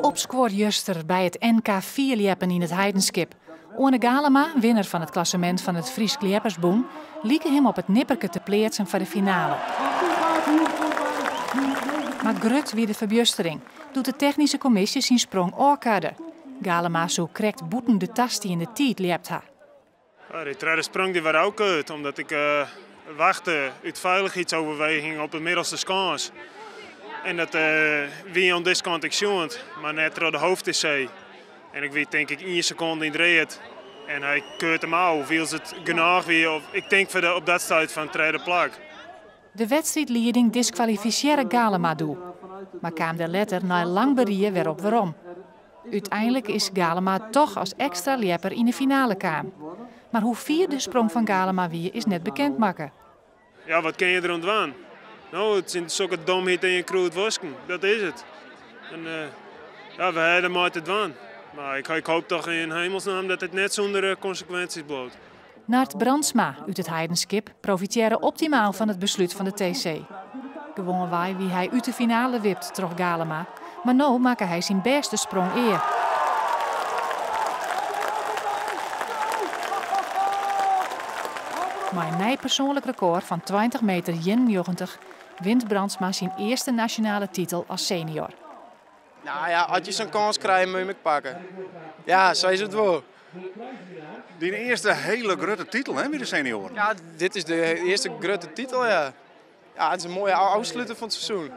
Opscoort Juster bij het NK 4-liepen in het Heidenskip. Orne Galema, winnaar van het klassement van het Fries Liepersboen, lieken hem op het nipperke te pleertsen voor de finale. Maar grut wie de verbjustering doet de technische commissie zijn sprong oorkadden. Galema zo krekt boeten de tast die in de tijd liept ha. Ja, die tweede sprong die was ook uit, omdat ik wachtte uit veiligheidsoverweging op de middelste skans. En dat wie aan deze kant ik zoend, maar net door de hoofd is zij. En ik weet denk ik 1 seconde in dreed. En hij keurt hem af, wie het genoeg weer. Of, ik denk voor op dat stuit van tweede plak. De wedstrijdleiding disqualificeerde Galema toe. Maar kwam de letter na lang berieën weer op waarom. Uiteindelijk is Galema toch als extra lieper in de finale kwam. Maar hoe vier de sprong van Galema wie is net bekend maken. Ja, wat ken je er aan? Nou, het zijn zulke domheid in je kroot wasken. Dat is het. En ja, we hebben maar te doen. Maar ik hoop toch in hemelsnaam dat het net zonder consequenties blijft. Nart Brandsma uit het Heidenskip profiteerde optimaal van het besluit van de TC. Gewonnen wij wie hij uit de finale wipt, troch Galema. Maar nu maakte hij zijn beste sprong eer. Maar een nieuw persoonlijk record van 20 meter 91 wint Brandsma zijn eerste nationale titel als senior. Nou ja, als je zo'n kans krijgt, moet je hem pakken. Ja, zo is het wel. Die eerste hele grote titel, hè, bij de senioren. Ja, dit is de eerste grote titel, ja. Ja, het is een mooie afsluiter van het seizoen.